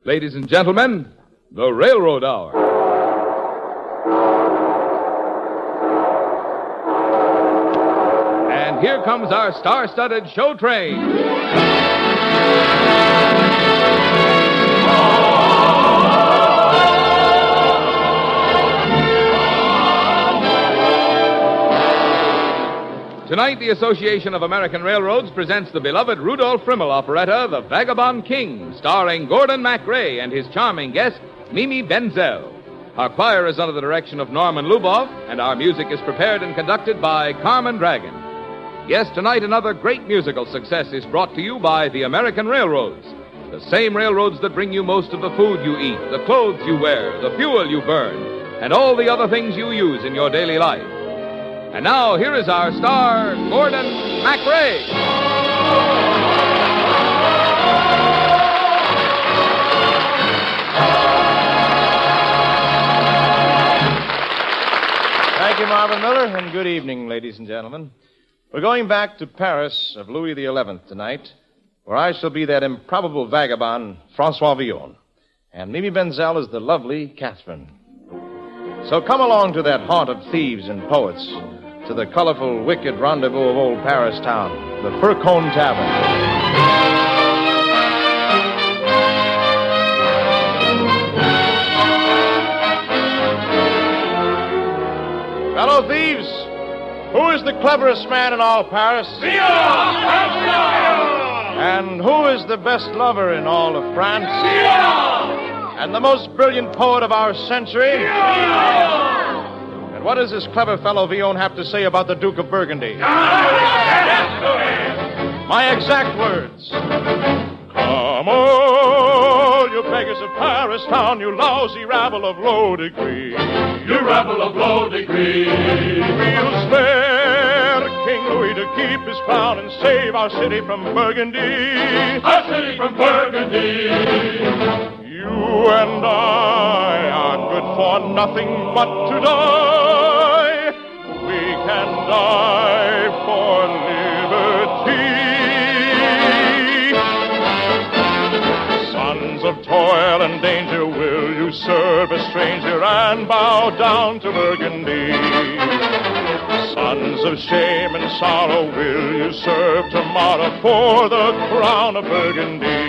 Ladies and gentlemen, the Railroad Hour. And here comes our star-studded show train. Tonight, the Association of American Railroads presents the beloved Rudolph Frimmel operetta, The Vagabond King, starring Gordon MacRae and his charming guest, Mimi Benzel. Our choir is under the direction of Norman Luboff, and our music is prepared and conducted by Carmen Dragon. Yes, tonight another great musical success is brought to you by the American Railroads. The same railroads that bring you most of the food you eat, the clothes you wear, the fuel you burn, and all the other things you use in your daily life. And now, here is our star, Gordon MacRae. Thank you, Marvin Miller, and good evening, ladies and gentlemen. We're going back to Paris of Louis XI tonight, where I shall be that improbable vagabond, Francois Villon, and Mimi Benzel is the lovely Catherine. So come along to that haunt of thieves and poets, to the colorful, wicked rendezvous of old Paris town, the Fur Cone Tavern. Fellow thieves, who is the cleverest man in all Paris? And who is the best lover in all of France? And the most brilliant poet of our century? And what does this clever fellow Villon have to say about the Duke of Burgundy? My exact words. Come all, you beggars of Paris town, you lousy rabble of low degree. You rabble of low degree. We'll spare King Louis to keep his crown and save our city from Burgundy. Our city from Burgundy. You and I are good for nothing but to die. We can die for liberty. Sons of toil and danger, will you serve a stranger and bow down to Burgundy? Sons of shame and sorrow, will you serve tomorrow for the crown of Burgundy?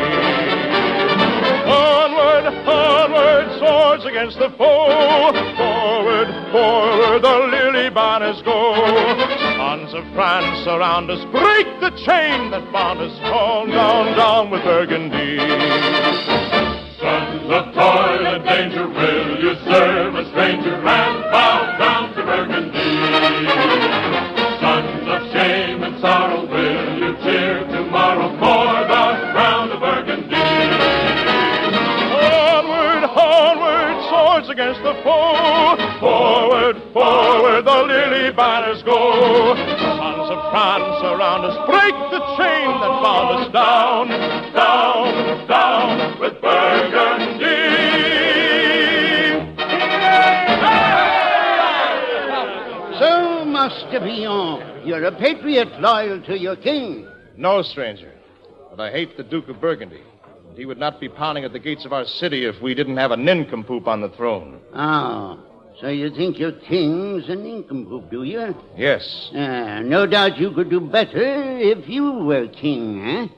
Onward, onward, swords against the foe. Forward, forward, the lily banners go. Sons of France around us, break the chain that bound us. Fall down, down with Burgundy. Sons of toil and danger, will you serve a stranger and bow down to Burgundy? Sons of shame and sorrow, will you cheer tomorrow for the crown of Burgundy? Swords against the foe. Forward, forward, the lily banners go. Sons of France around us, break the chain that bound us down, down, down with Burgundy. So, Master Villon, you're a patriot loyal to your king. No, stranger, but I hate the Duke of Burgundy. He would not be pounding at the gates of our city if we didn't have a nincompoop on the throne. Oh, so you think your king's a nincompoop, do you? Yes. No doubt you could do better if you were king, eh?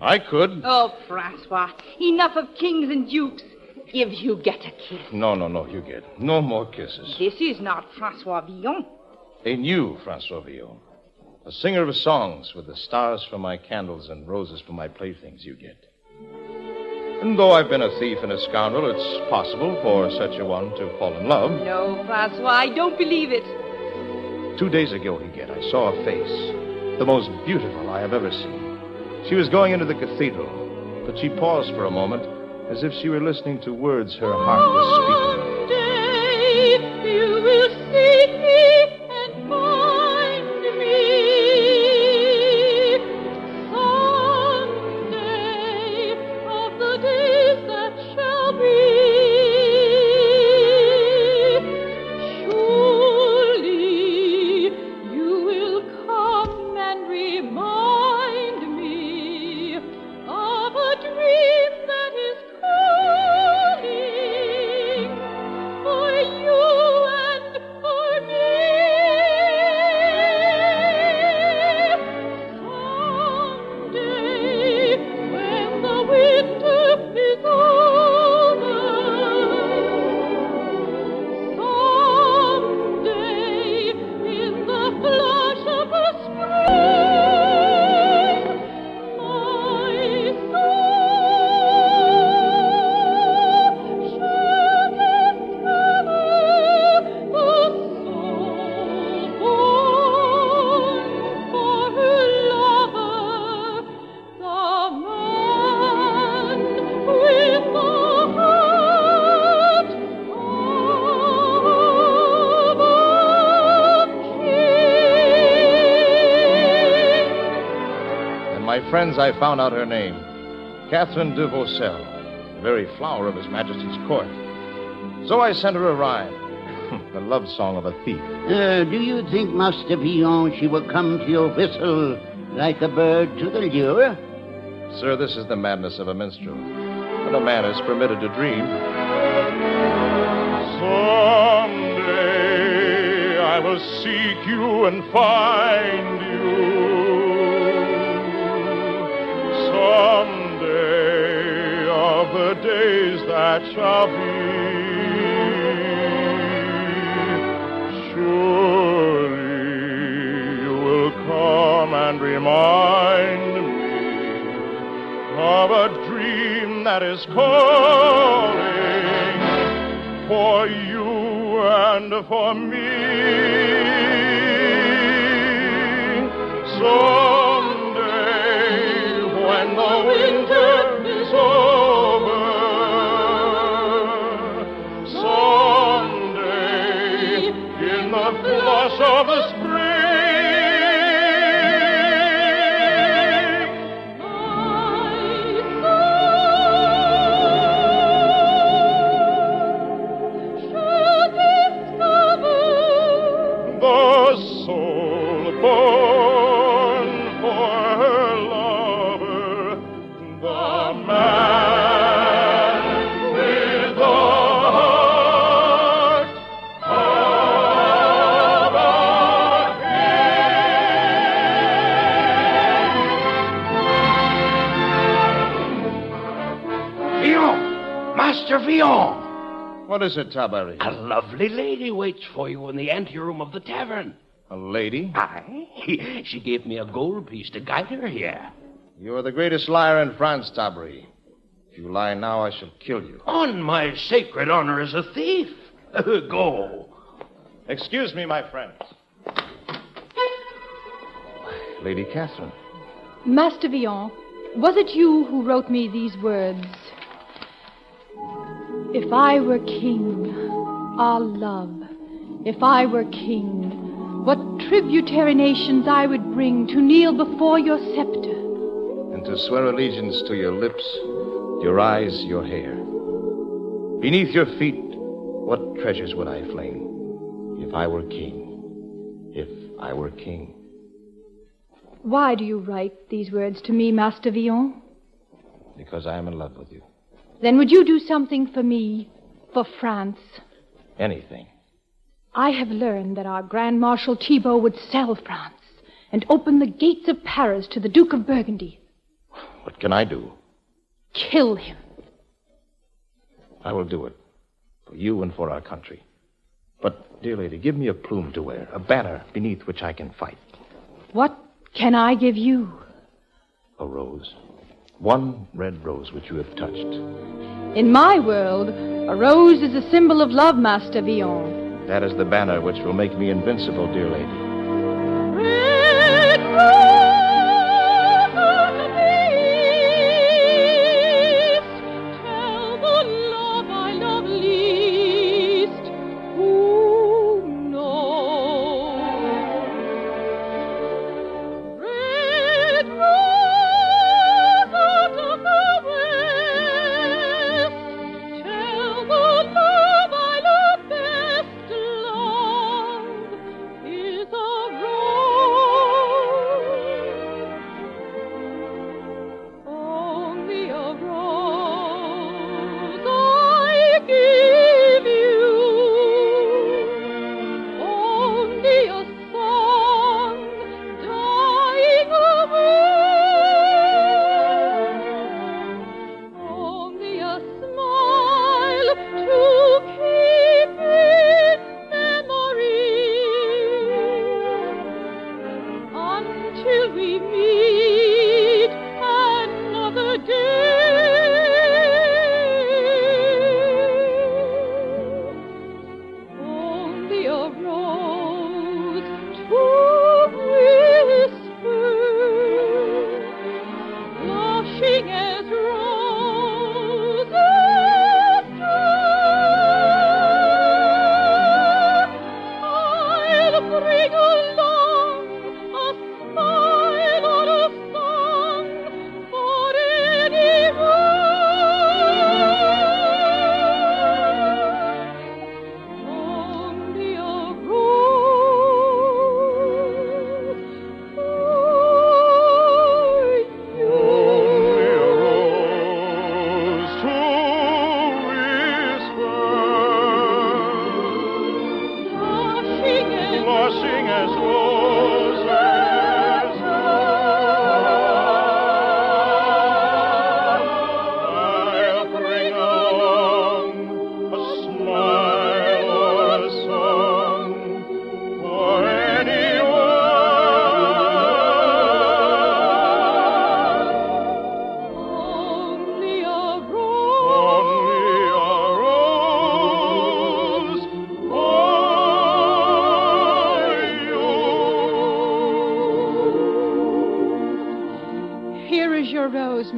I could. Oh, Francois, enough of kings and dukes. If you get a kiss. No, you get no more kisses. This is not Francois Villon. A new Francois Villon. A singer of songs with the stars for my candles and roses for my playthings you get. And though I've been a thief and a scoundrel, it's possible for such a one to fall in love. No, Francois, I don't believe it. 2 days ago, I saw a face, the most beautiful I have ever seen. She was going into the cathedral, but she paused for a moment, as if she were listening to words her heart was speaking. One day you will seek me and find me. Someday of the days that shall be, surely you will come and remind me of a dream that is cold. friends, I found out her name. Catherine de Vaucelles, the very flower of His Majesty's court. So I sent her a rhyme. The love song of a thief. Do you think, Master Villon, she will come to your whistle like a bird to the lure? Sir, this is the madness of a minstrel. When a man is permitted to dream. Someday I will seek you and find you. Someday of the days that shall be. Surely you will come and remind me of a dream that is calling for you and for me. Someday, when the winter is over, someday, in the flush of the spring, Master Villon! What is it, Tabary? A lovely lady waits for you in the anteroom of the tavern. A lady? Aye. She gave me a gold piece to guide her here. You are the greatest liar in France, Tabary. If you lie now, I shall kill you. On my sacred honor as a thief. Go. Excuse me, my friends. Lady Catherine. Master Villon, was it you who wrote me these words? If I were king, ah love, if I were king, what tributary nations I would bring to kneel before your scepter. And to swear allegiance to your lips, your eyes, your hair. Beneath your feet, what treasures would I fling? If I were king, if I were king. Why do you write these words to me, Master Villon? Because I am in love with you. Then would you do something for me, for France? Anything. I have learned that our Grand Marshal Thibault would sell France and open the gates of Paris to the Duke of Burgundy. What can I do? Kill him. I will do it. For you and for our country. But, dear lady, give me a plume to wear, a banner beneath which I can fight. What can I give you? A rose. One red rose which you have touched. In my world, a rose is a symbol of love, Master Villon. That is the banner which will make me invincible, dear lady. Red rose of the east, tell the love I love least, who knows? Red rose out of the west, tell the love I love best, love is a rose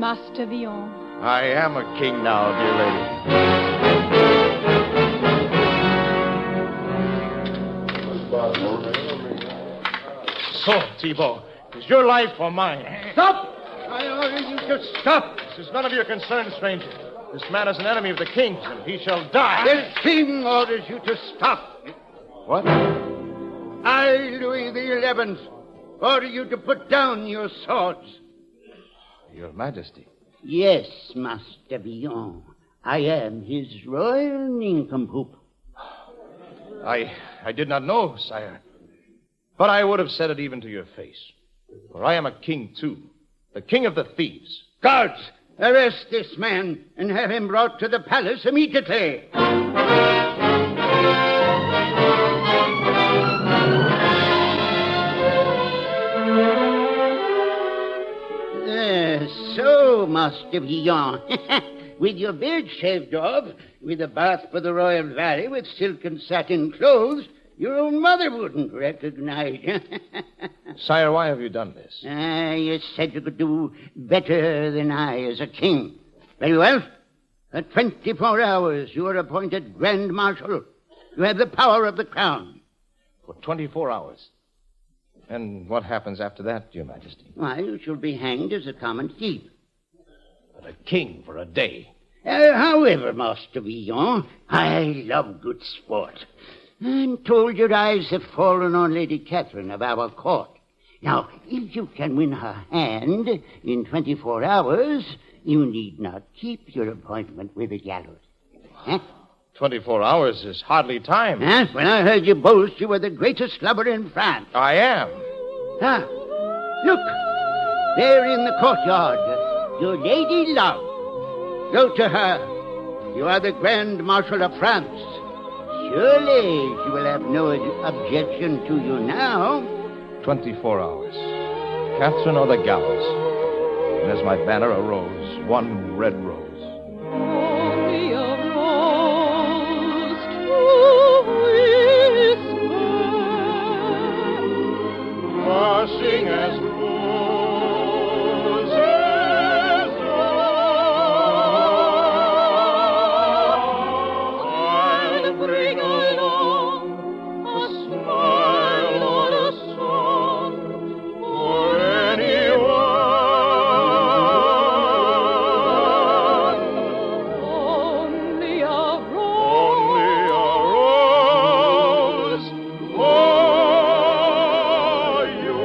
Master Villon. I am a king now, dear lady. So, Thibault, is your life or mine? Stop! I order you to stop. This is none of your concern, stranger. This man is an enemy of the king's, and he shall die. The king orders you to stop. What? I, Louis the 11th, order you to put down your swords. Your Majesty. Yes, Master Villon. I am his royal nincompoop. I did not know, sire. But I would have said it even to your face. For I am a king, too. The king of the thieves. Guards, arrest this man and have him brought to the palace immediately. So, Master Villon, with your beard shaved off, with a bath for the royal valley, with silk and satin clothes, your own mother wouldn't recognize you. Sire, why have you done this? You said you could do better than I as a king. Very well. For 24 hours, you are appointed Grand Marshal. You have the power of the crown. For 24 hours. And what happens after that, Your Majesty? Why, you shall be hanged as a common thief. But a king for a day. However, Master Villon, I love good sport. I'm told your eyes have fallen on Lady Catherine of our court. Now, if you can win her hand in 24 hours, you need not keep your appointment with the gallows. Huh? 24 hours is hardly time. Huh? When I heard you boast, you were the greatest lover in France. I am. Look, there in the courtyard, your lady love. Go to her. You are the Grand Marshal of France. Surely she will have no objection to you now. 24 hours. Catherine or the gallows. And as my banner arose, one red rose. Only a rose to whisper. Blushing as roses I'll bring along a smile or a song for anyone. Only a rose for you.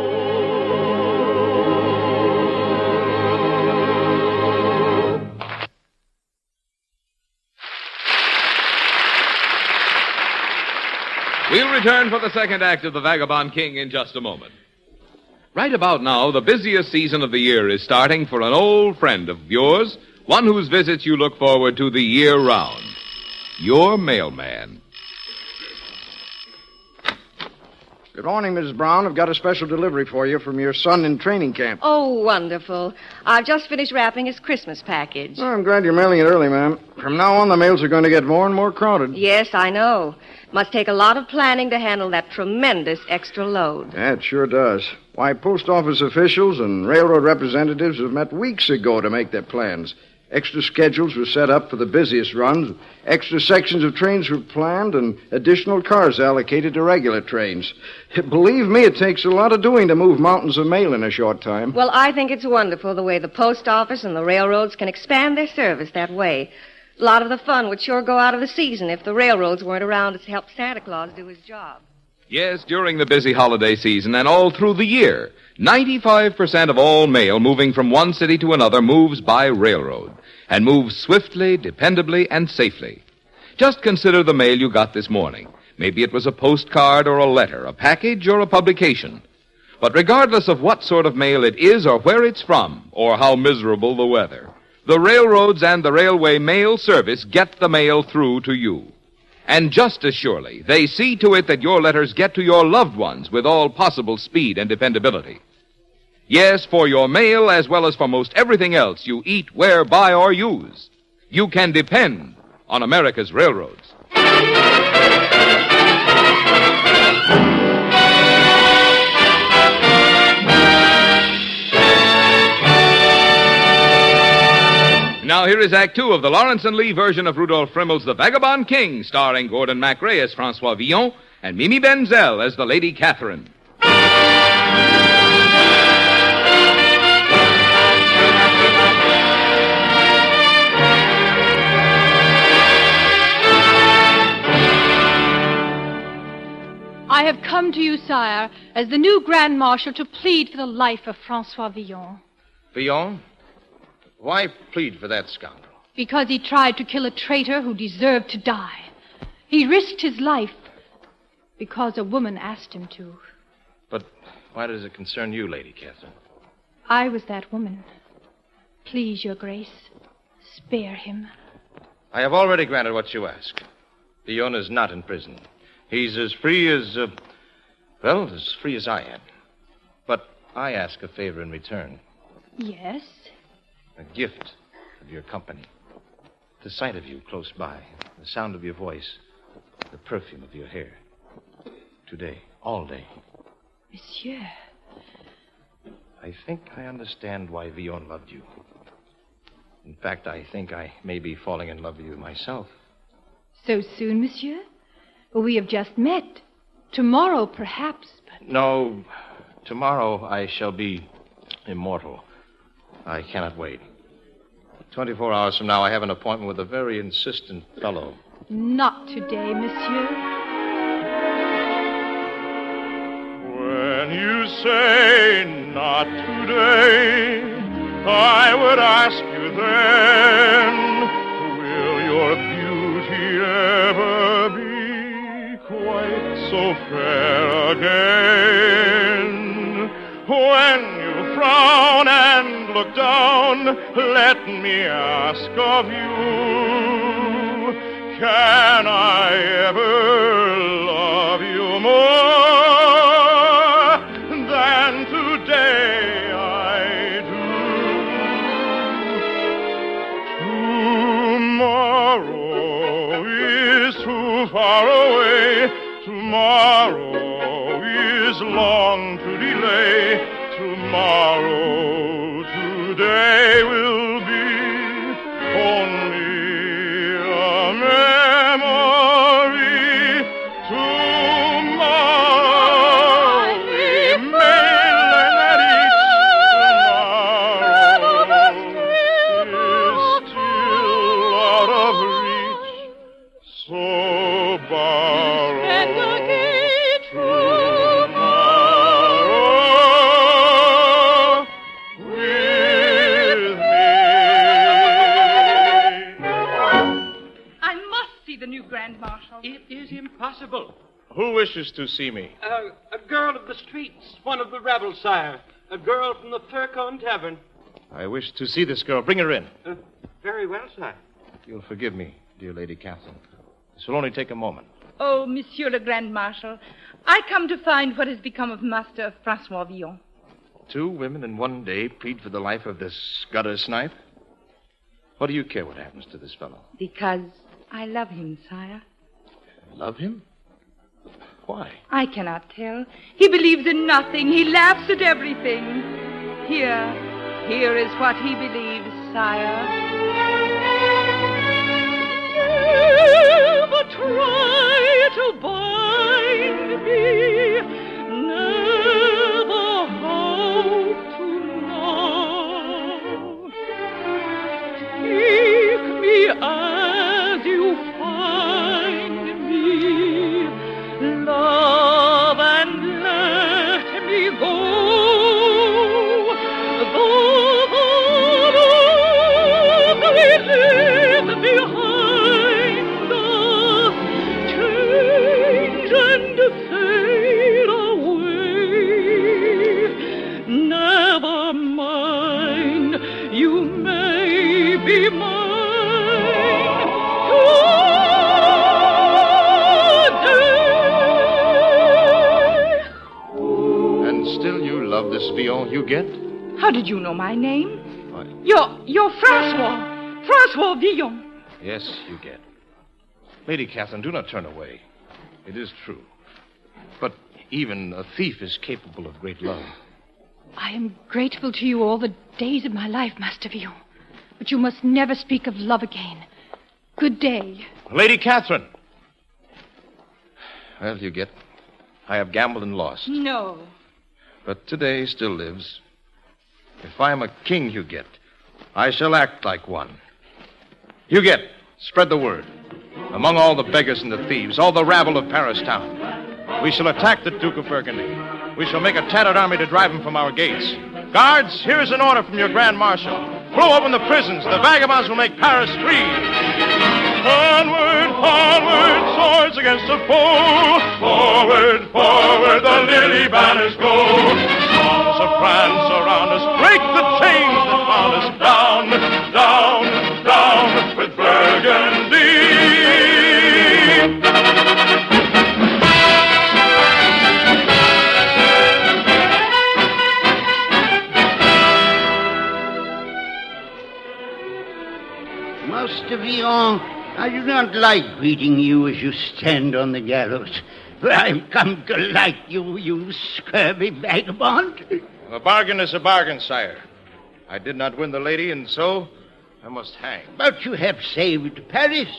We'll return for the second act of The Vagabond King in just a moment. Right about now, the busiest season of the year is starting for an old friend of yours, one whose visits you look forward to the year round. Your mailman. Good morning, Mrs. Brown. I've got a special delivery for you from your son in training camp. Oh, wonderful. I've just finished wrapping his Christmas package. Oh, I'm glad you're mailing it early, ma'am. From now on, the mails are going to get more and more crowded. Yes, I know. Must take a lot of planning to handle that tremendous extra load. Yeah, it sure does. Why, post office officials and railroad representatives have met weeks ago to make their plans. Extra schedules were set up for the busiest runs. Extra sections of trains were planned and additional cars allocated to regular trains. Believe me, it takes a lot of doing to move mountains of mail in a short time. Well, I think it's wonderful the way the post office and the railroads can expand their service that way. A lot of the fun would sure go out of the season if the railroads weren't around to help Santa Claus do his job. Yes, during the busy holiday season and all through the year, 95% of all mail moving from one city to another moves by railroad, and moves swiftly, dependably, and safely. Just consider the mail you got this morning. Maybe it was a postcard or a letter, a package or a publication. But regardless of what sort of mail it is or where it's from, or how miserable the weather, the railroads and the railway mail service get the mail through to you. And just as surely, they see to it that your letters get to your loved ones with all possible speed and dependability. Yes, for your mail as well as for most everything else you eat, wear, buy, or use, you can depend on America's railroads. Now here is Act Two of the Lawrence and Lee version of Rudolph Frimmel's The Vagabond King, starring Gordon MacRae as Francois Villon and Mimi Benzel as the Lady Catherine. I have come to you, sire, as the new Grand Marshal to plead for the life of Francois Villon. Villon? Why plead for that scoundrel? Because he tried to kill a traitor who deserved to die. He risked his life because a woman asked him to. But why does it concern you, Lady Catherine? I was that woman. Please, Your Grace, spare him. I have already granted what you ask. Villon is not in prison. He's as free as, as free as I am. But I ask a favor in return. Yes? A gift of your company. The sight of you close by, the sound of your voice, the perfume of your hair. Today, all day. Monsieur. I think I understand why Villon loved you. In fact, I think I may be falling in love with you myself. So soon, monsieur? We have just met. Tomorrow, perhaps, but... No, tomorrow I shall be immortal. I cannot wait. 24 hours from now, I have an appointment with a very insistent fellow. Not today, monsieur. When you say not today, I would ask you then, will your beauty ever be quite so fair again? When you frown and look down, let me ask of you, can I ever love you more than today I do? Tomorrow is too far away. Tomorrow is long to delay. Tomorrow, today will be only a memory. Tomorrow we may learn that each tomorrow is still out of reach. So borrow It is impossible. Who wishes to see me? A girl of the streets, one of the rebels, sire. A girl from the Furcone Tavern. I wish to see this girl. Bring her in. Very well, sire. You'll forgive me, dear Lady Catherine. This will only take a moment. Oh, Monsieur le Grand Marshal, I come to find what has become of Master Francois Villon. 2 women in one day plead for the life of this gutter snipe? What do you care what happens to this fellow? Because I love him, sire. Love him? Why? I cannot tell. He believes in nothing. He laughs at everything. Here is what he believes, sire. Never try to bind me. Never hope to know. Take me as you find me. Love and let me go. Though the we live behind us, change and fade away. Never mind, you may be mine. This Villon you get? How did you know my name? Why? You're Francois Villon. Yes, you get. Lady Catherine, do not turn away. It is true. But even a thief is capable of great love. I am grateful to you all the days of my life, Master Villon. But you must never speak of love again. Good day. Lady Catherine. Well, Huguette, I have gambled and lost. No. But today still lives. If I am a king, Huguette, I shall act like one. Huguette, spread the word. Among all the beggars and the thieves, all the rabble of Paris town, we shall attack the Duke of Burgundy. We shall make a tattered army to drive him from our gates. Guards, here is an order from your Grand Marshal. Blow open the prisons. The vagabonds will make Paris free. Onward, onward, swords against the foe. Forward, forward, the lily banners go. Songs of France around us, break the chains that bound us. Down, down, down with Burgundy. Master Villon, I do not like greeting you as you stand on the gallows. For I've come to like you, you scurvy vagabond. A bargain is a bargain, sire. I did not win the lady, and so I must hang. But you have saved Paris.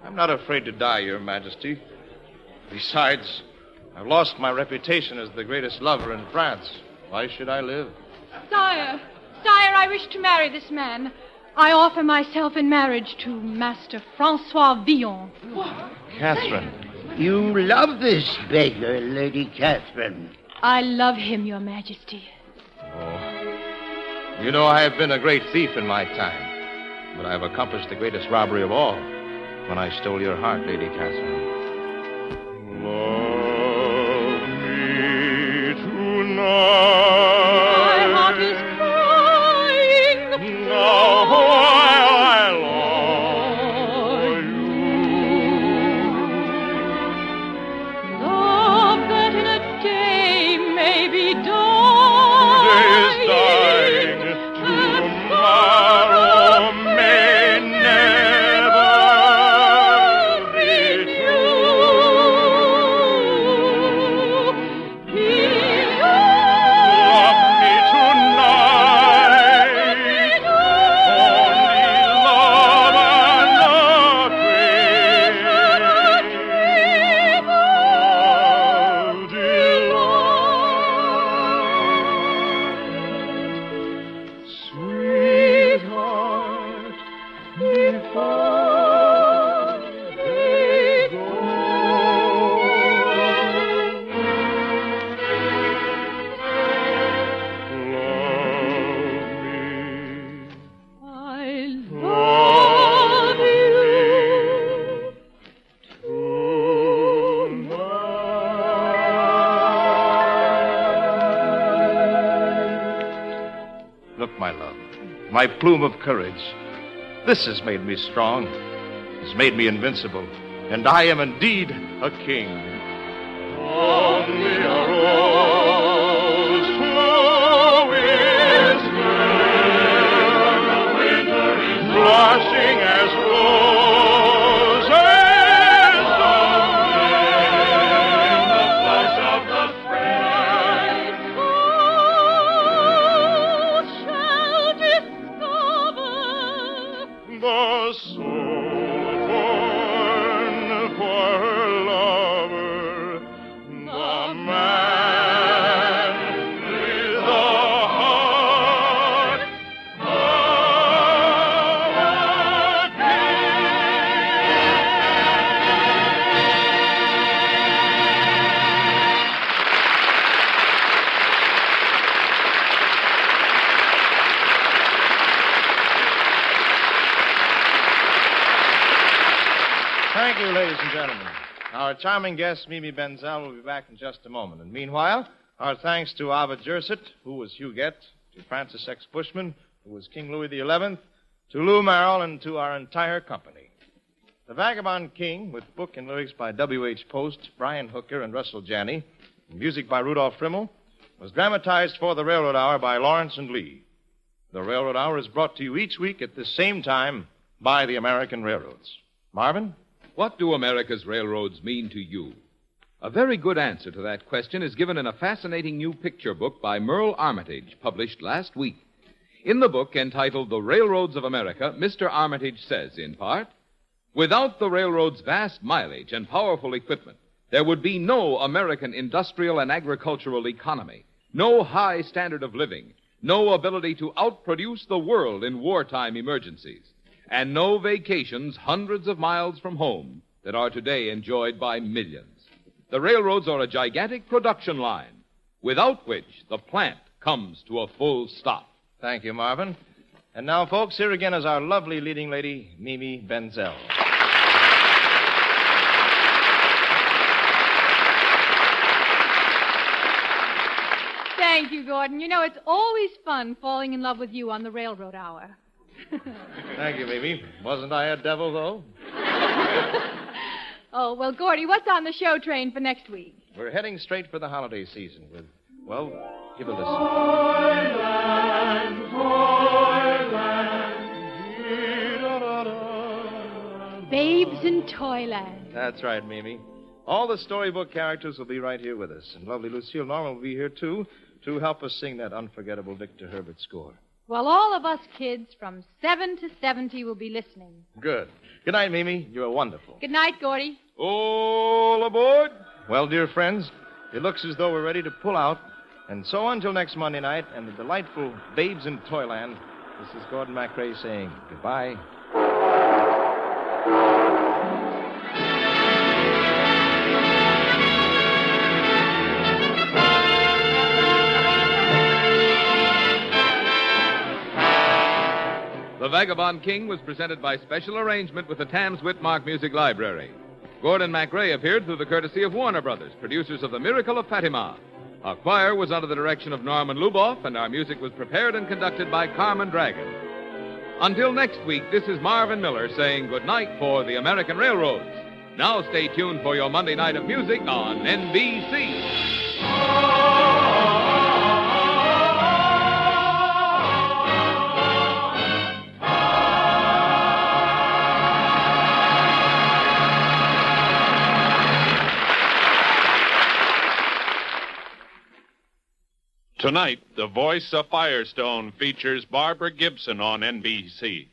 I'm not afraid to die, Your Majesty. Besides, I've lost my reputation as the greatest lover in France. Why should I live? Sire, I wish to marry this man. I offer myself in marriage to Master Francois Villon. Catherine. You love this beggar, Lady Catherine. I love him, Your Majesty. Oh. You know, I have been a great thief in my time, but I have accomplished the greatest robbery of all when I stole your heart, Lady Catherine. Love me tonight. My heart is crying. Now I long for you. Love that in a day may be dying. Day is dying. Tomorrow may never be true. Love me tonight. Only love and not dream. Of delight. Sweetheart, before they go. Love me. I love you. Look, my love, my plume of courage. This has made me strong, has made me invincible, and I am indeed a king. Only a rose to whisper, the winter is blushing as roses in the flush of the spring. Shall discover The soul born for her lover, the man with the heart of a Thank you, ladies and gentlemen. Our charming guest, Mimi Benzel, will be back in just a moment. And meanwhile, our thanks to Ava Jerset, who was Huguette, to Francis X. Bushman, who was King Louis XI, to Lou Merrill, and to our entire company. The Vagabond King, with book and lyrics by W.H. Post, Brian Hooker, and Russell Janney, and music by Rudolph Frimmel, was dramatized for the Railroad Hour by Lawrence and Lee. The Railroad Hour is brought to you each week at this same time by the American Railroads. Marvin? What do America's railroads mean to you? A very good answer to that question is given in a fascinating new picture book by Merle Armitage, published last week. In the book entitled The Railroads of America, Mr. Armitage says, in part, without the railroad's vast mileage and powerful equipment, there would be no American industrial and agricultural economy, no high standard of living, no ability to outproduce the world in wartime emergencies, and no vacations hundreds of miles from home that are today enjoyed by millions. The railroads are a gigantic production line, without which the plant comes to a full stop. Thank you, Marvin. And now, folks, here again is our lovely leading lady, Mimi Benzel. Thank you, Gordon. You know, it's always fun falling in love with you on the Railroad Hour. Thank you, Mimi. Wasn't I a devil, though? Oh, well, Gordy, what's on the show train for next week? We're heading straight for the holiday season with, well, give a listen. Toyland, Babes in Toyland. That's right, Mimi. All the storybook characters will be right here with us. And lovely Lucille Norman will be here, too, to help us sing that unforgettable Victor Herbert score. Well, all of us kids from 7 to 70 will be listening. Good. Good night, Mimi. You're wonderful. Good night, Gordy. All aboard! Well, dear friends, it looks as though we're ready to pull out. And so until next Monday night and the delightful Babes in Toyland, this is Gordon MacRae saying goodbye. The Vagabond King was presented by special arrangement with the Tams Whitmark Music Library. Gordon MacRae appeared through the courtesy of Warner Brothers, producers of The Miracle of Fatima. Our choir was under the direction of Norman Luboff, and our music was prepared and conducted by Carmen Dragon. Until next week, this is Marvin Miller saying good night for the American Railroads. Now stay tuned for your Monday night of music on NBC. Tonight, The Voice of Firestone features Barbara Gibson on NBC.